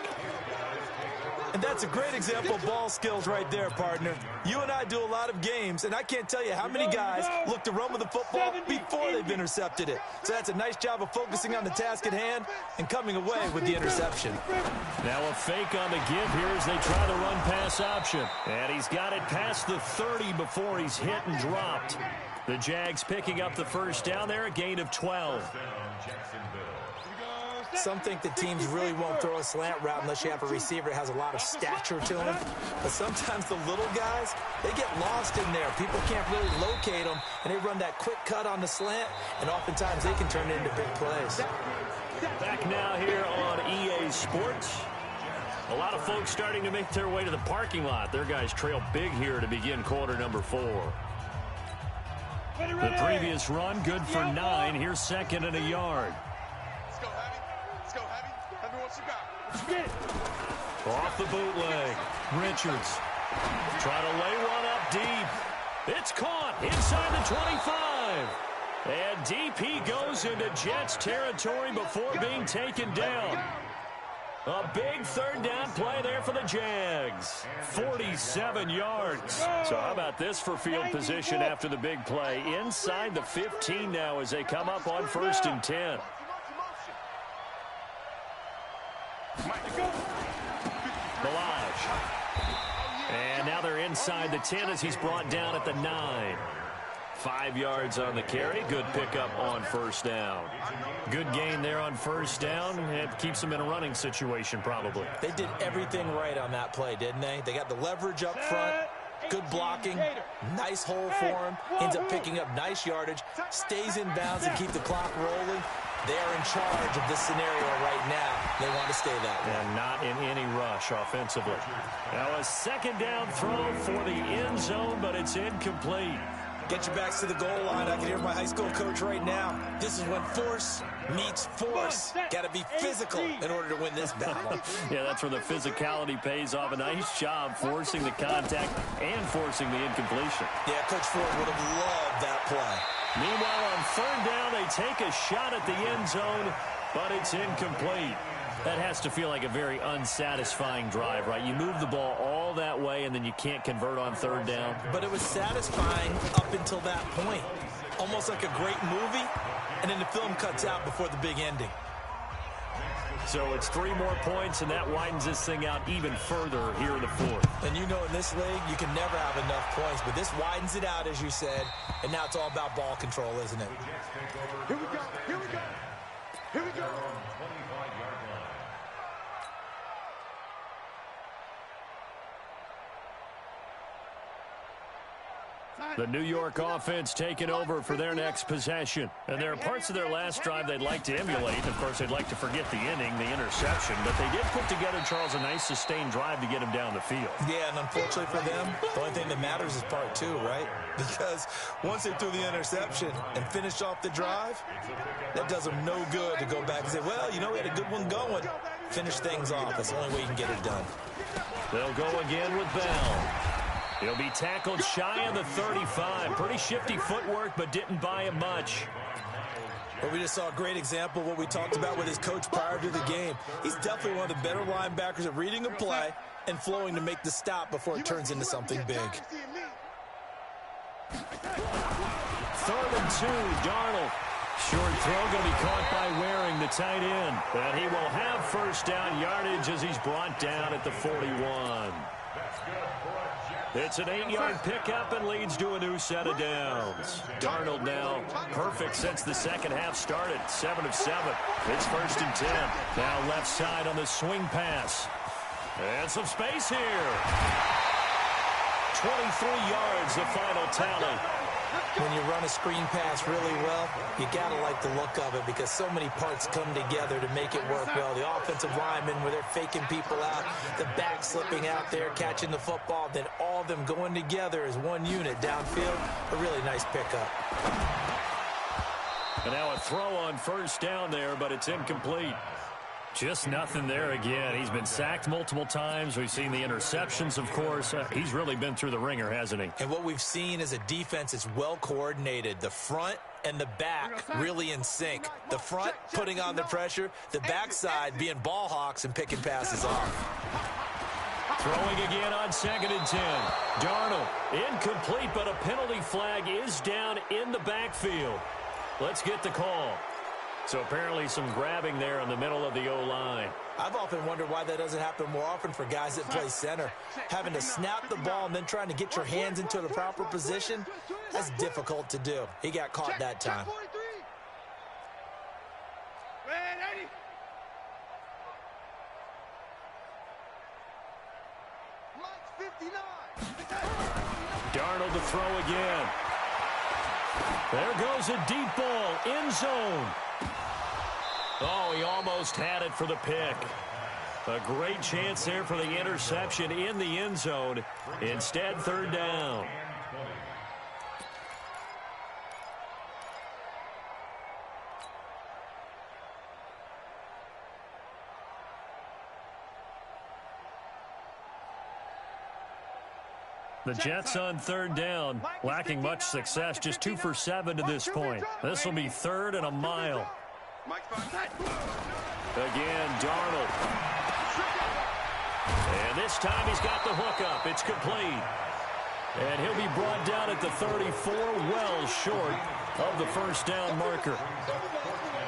And that's a great example of ball skills right there, partner. You and I do a lot of games, and I can't tell you how many guys look to run with the football before they've intercepted it. So that's a nice job of focusing on the task at hand and coming away with the interception. Now a fake on the give here as they try the run-pass option. And he's got it past the 30 before he's hit and dropped. The Jags picking up the first down there, a gain of 12. Some think that teams really won't throw a slant route unless you have a receiver that has a lot of stature to him. But sometimes the little guys, they get lost in there. People can't really locate them, and they run that quick cut on the slant, and oftentimes they can turn it into big plays. Back now here on EA Sports. A lot of folks starting to make their way to the parking lot. Their guys trail big here to begin quarter number 4. The previous run, good for 9. Here's 2nd and a yard. Let's go, Heavy. Let's go, Heavy. Heavy, what you got? What you get? Off the bootleg. Richards. Try to lay one up deep. It's caught inside the 25. And deep he goes into Jets territory before being taken down. A big 3rd down play there for the Jags. 47 yards. So how about this for field position after the big play? Inside the 15 now as they come up on 1st and 10. Balaj. And now they're inside the 10 as he's brought down at the 9. 5 yards on the carry. Good pickup on first down. Good gain there on first down. It keeps them in a running situation probably. They did everything right on that play, didn't they? They got the leverage up front, good blocking, nice hole for him, ends up picking up nice yardage, stays in bounds and keep the clock rolling. They are in charge of this scenario right now. They want to stay that way. And not in any rush offensively. Now a second down throw for the end zone, but it's incomplete. Get your backs to the goal line. I can hear my high school coach right now. This is when force meets force. Got to be physical in order to win this battle. Yeah, that's where the physicality pays off. A nice job forcing the contact and forcing the incompletion. Yeah, Coach Ford would have loved that play. Meanwhile, on third down, they take a shot at the end zone, but it's incomplete. That has to feel like a very unsatisfying drive, right? You move the ball all that way, and then you can't convert on third down. But it was satisfying up until that point. Almost like a great movie, and then the film cuts out before the big ending. So it's 3 more points, and that widens this thing out even further here in the fourth. And you know in this league, you can never have enough points, but this widens it out, as you said, and now it's all about ball control, isn't it? Here we go. Here we go. Here we go. The New York offense taking over for their next possession. And there are parts of their last drive they'd like to emulate. Of course, they'd like to forget the inning, the interception. But they did put together, Charles, a nice sustained drive to get him down the field. Yeah, and unfortunately for them, the only thing that matters is part 2, right? Because once they threw the interception and finished off the drive, that does them no good to go back and say, well, you know, we had a good one going. Finish things off. That's the only way you can get it done. They'll go again with Bell. He'll be tackled shy of the 35. Pretty shifty footwork, but didn't buy him much. But we just saw a great example of what we talked about with his coach prior to the game. He's definitely one of the better linebackers at reading a play and flowing to make the stop before it turns into something big. 3rd and 2, Darnold. Short throw going to be caught by Waring, the tight end. And he will have first down yardage as he's brought down at the 41. It's an 8-yard pickup and leads to a new set of downs. Darnold now perfect since the second half started. 7 of 7. It's 1st and 10. Now left side on the swing pass. And some space here. 23 yards, the final tally. When you run a screen pass really well, you got to like the look of it because so many parts come together to make it work well. The offensive linemen, where they're faking people out, the back slipping out there, catching the football, then all of them going together as one unit downfield. A really nice pickup. And now a throw on first down there, but it's incomplete. Just nothing there again. He's been sacked multiple times. We've seen the interceptions, of course. He's really been through the ringer, hasn't he? And what we've seen is a defense that's well coordinated. The front and the back really in sync. The front putting on the pressure, the backside being ball hawks and picking passes off. Throwing again on 2nd and 10. Darnold incomplete, but a penalty flag is down in the backfield. Let's get the call. So apparently some grabbing there in the middle of the O-line. I've often wondered why that doesn't happen more often for guys that play center. Having to snap the ball and then trying to get your hands into the proper position, that's difficult to do. He got caught that time. Darnold to throw again. There goes a deep ball, end zone. Oh, he almost had it for the pick. A great chance there for the interception in the end zone. Instead, 3rd down. The Jets on 3rd down, lacking much success, just 2 for 7 to this point. This will be 3rd and a mile. Again, Darnold. And this time he's got the hookup. It's complete. And he'll be brought down at the 34, well short of the first down marker.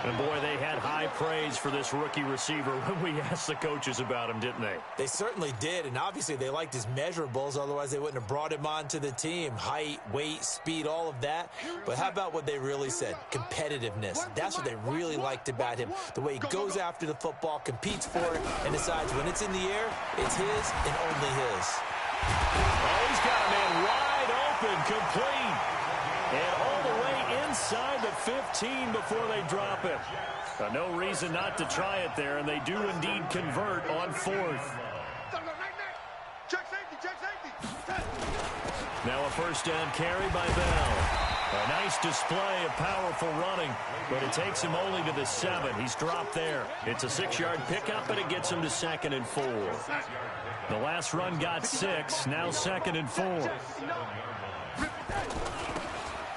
And, boy, they had high praise for this rookie receiver when we asked the coaches about him, didn't they? They certainly did, and obviously they liked his measurables. Otherwise, they wouldn't have brought him onto the team. Height, weight, speed, all of that. But how about what they really said? Competitiveness. That's what they really liked about him. The way he goes after the football, competes for it, and decides when it's in the air, it's his and only his. Oh, he's got a man wide open, complete. And all the way inside the 15 before they drop it. No reason not to try it there, and they do indeed convert on fourth. Check safety, check safety. Now a first down carry by Bell. A nice display of powerful running, but it takes him only to the 7. He's dropped there. It's a 6-yard pickup, and it gets him to 2nd and 4. The last run got 6, now 2nd and 4.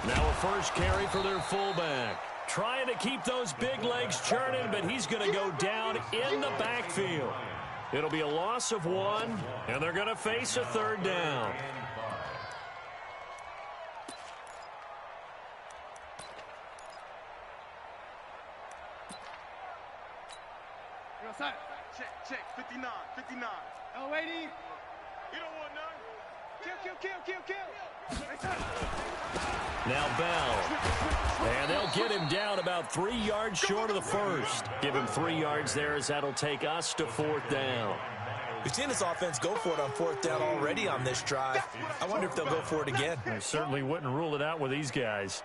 Now a first carry for their fullback. Trying to keep those big legs churning, but he's going to go down in the backfield. It'll be a loss of 1, and they're going to face a 3rd down. Check, 59, 59. L80. You don't want none. Kill. Now Bell. And they'll get him down about 3 yards short of the first. Give him 3 yards there as that'll take us to 4th down. We've seen this offense go for it on 4th down already on this drive. I wonder if they'll go for it again. I certainly wouldn't rule it out with these guys.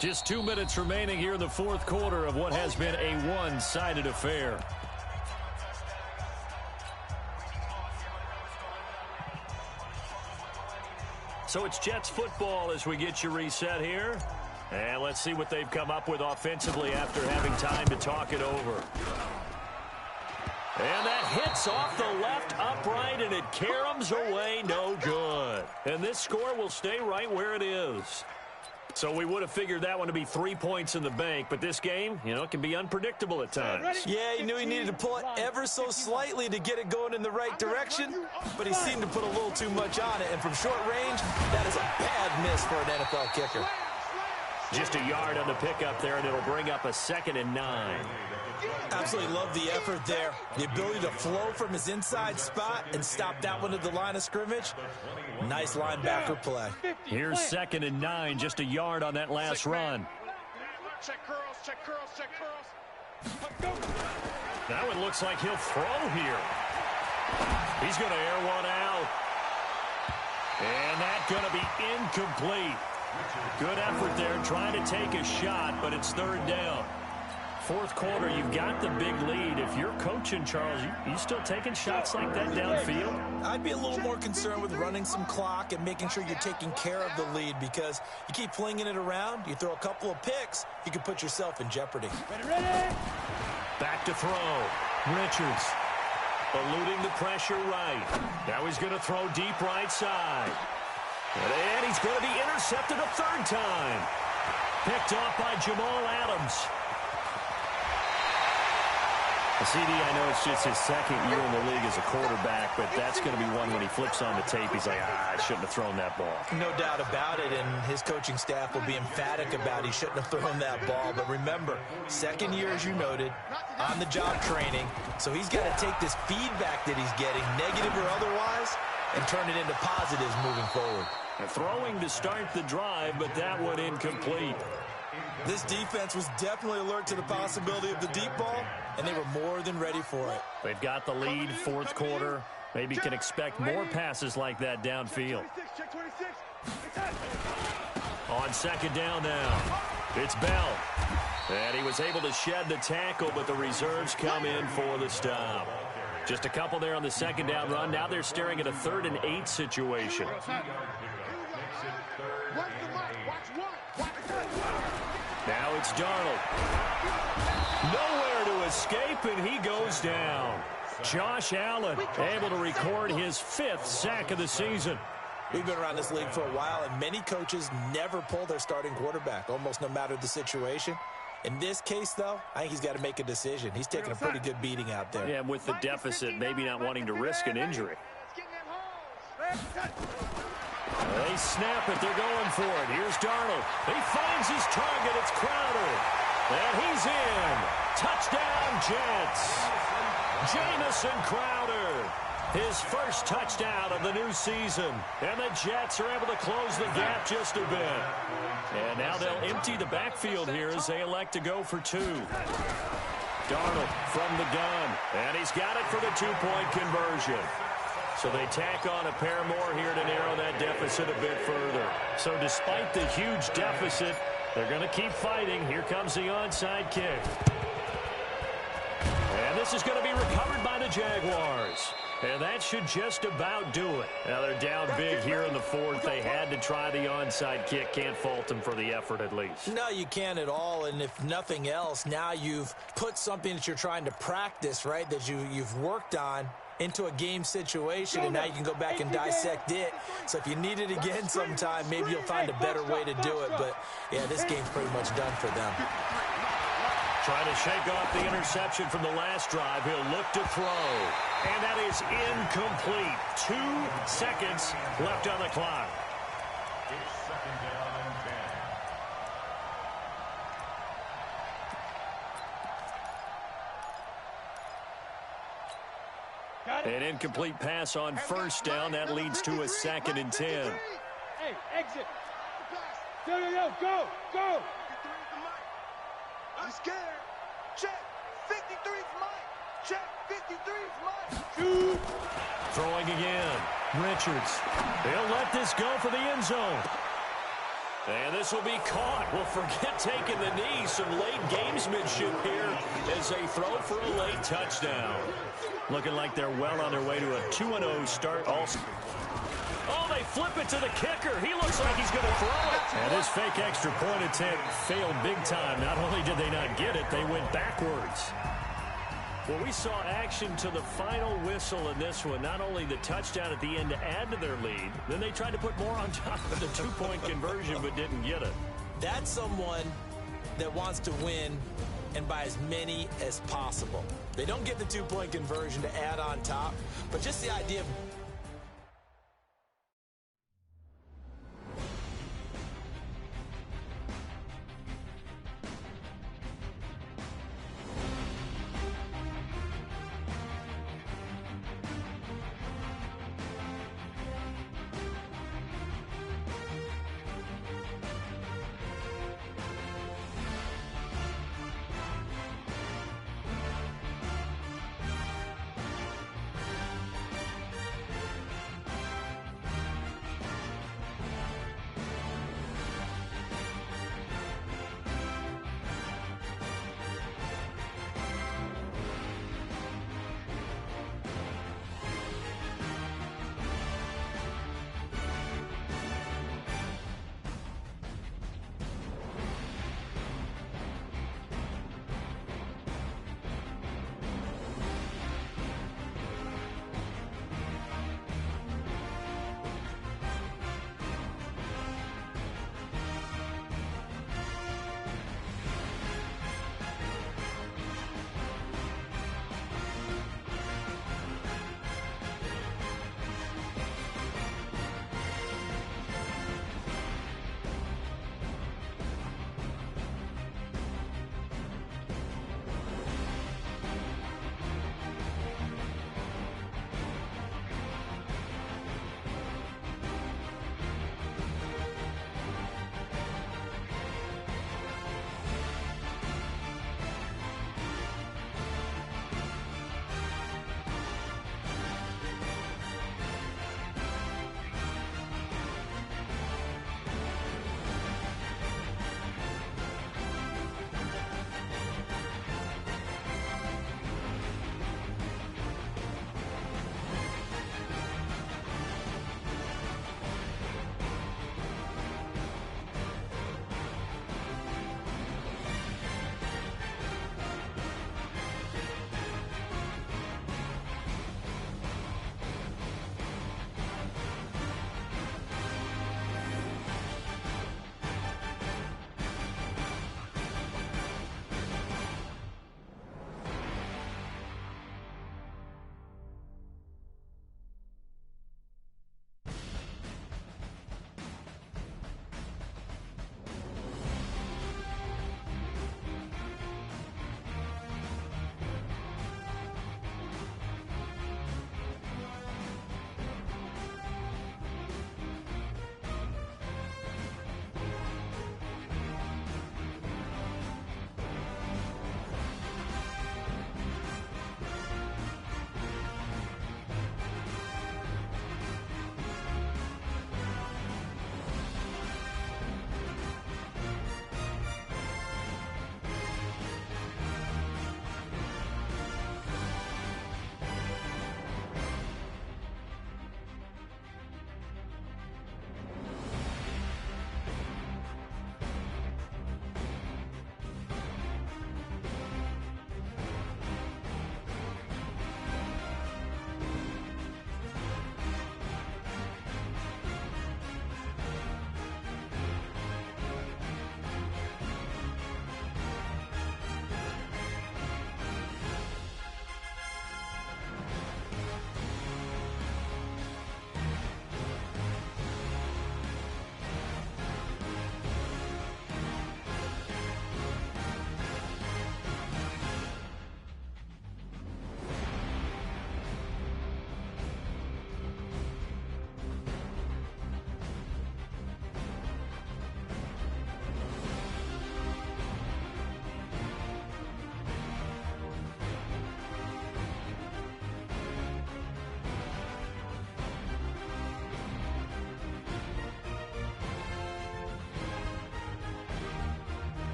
Just 2 minutes remaining here in the 4th quarter of what has been a one-sided affair. So it's Jets football as we get you reset here. And let's see what they've come up with offensively after having time to talk it over. And that hits off the left upright, and it caroms away no good. And this score will stay right where it is. So we would have figured that one to be 3 points in the bank, but this game, it can be unpredictable at times. Yeah, he knew he needed to pull it ever so slightly to get it going in the right direction, but he seemed to put a little too much on it, and from short range, that is a bad miss for an NFL kicker. Just a yard on the pickup there, and it'll bring up a 2nd and 9. Absolutely love the effort there. The ability to flow from his inside spot and stop that one at the line of scrimmage. Nice linebacker play. Here's 2nd and 9, just a yard on that last run. Check curls, check curls, check curls. Now it looks like he'll throw here. He's going to air one out. And that's going to be incomplete. Good effort there trying to take a shot, but it's 3rd down. 4th quarter, you've got the big lead. If you're coaching, Charles, you still taking shots like that downfield? I'd be a little more concerned with running some clock and making sure you're taking care of the lead, because you keep flinging it around, you throw a couple of picks, you can put yourself in jeopardy. Ready. Back to throw. Richards eluding the pressure right. Now he's going to throw deep right side. And he's going to be intercepted a 3rd time. Picked off by Jamal Adams. CD, I know it's just his 2nd year in the league as a quarterback, but that's going to be one when he flips on the tape, he's like, I shouldn't have thrown that ball. No doubt about it, and his coaching staff will be emphatic about he shouldn't have thrown that ball. But remember, 2nd year, as you noted, on-the-job training, so he's got to take this feedback that he's getting, negative or otherwise, and turn it into positives moving forward. Throwing to start the drive, but that one incomplete. This defense was definitely alert to the possibility of the deep ball, and they were more than ready for it. They've got the lead, 4th quarter. Maybe can expect more passes like that downfield. On 2nd down now, it's Bell. And he was able to shed the tackle, but the reserves come in for the stop. Just a couple there on the 2nd down run. Now they're staring at a 3rd and 8 situation. Now it's Darnold. Nowhere to escape, and he goes down. Josh Allen able to record his 5th sack of the season. We've been around this league for a while, and many coaches never pull their starting quarterback, almost no matter the situation. In this case, though, I think he's got to make a decision. He's taking a pretty good beating out there. Yeah, with the deficit, maybe not wanting to risk an injury. They snap it. They're going for it. Here's Darnold. He finds his target. It's Crowder. And he's in. Touchdown, Jets. Jamison Crowder. His first touchdown of the new season. And the Jets are able to close the gap just a bit. And now they'll empty the backfield here as they elect to go for two. Darnold from the gun. And he's got it for the two-point conversion. So they tack on a pair more here to narrow that deficit a bit further. So despite the huge deficit, they're going to keep fighting. Here comes the onside kick. And this is going to be recovered by the Jaguars. And that should just about do it. Now they're down big here in the fourth. They had to try the onside kick. Can't fault them for the effort at least. No, you can't at all. And if nothing else, now you've put something that you're trying to practice, right, that you've worked on into a game situation, and now you can go back and dissect it. So if you need it again sometime, maybe you'll find a better way to do it. But, yeah, this game's pretty much done for them. Trying to shake off the interception from the last drive. He'll look to throw. And that is incomplete. 2 seconds left on the clock. It's second down and 10. An incomplete pass on first down. That leads to a 2nd and 10. Hey, exit. Yo, go, go. I'm scared. Check. 53's mine. Check. 53's mine. Shoot. Throwing again. Richards. They'll let this go for the end zone. And this will be caught. Well, forget taking the knee. Some late gamesmanship here as they throw for a late touchdown. Looking like they're well on their way to a 2-0 start. Oh, they flip it to the kicker. He looks like he's going to throw it. And this fake extra point attempt failed big time. Not only did they not get it, they went backwards. Well, we saw action to the final whistle in this one. Not only the touchdown at the end to add to their lead, then they tried to put more on top of the two-point conversion but didn't get it. That's someone that wants to win and by as many as possible. They don't get the two-point conversion to add on top, but just the idea of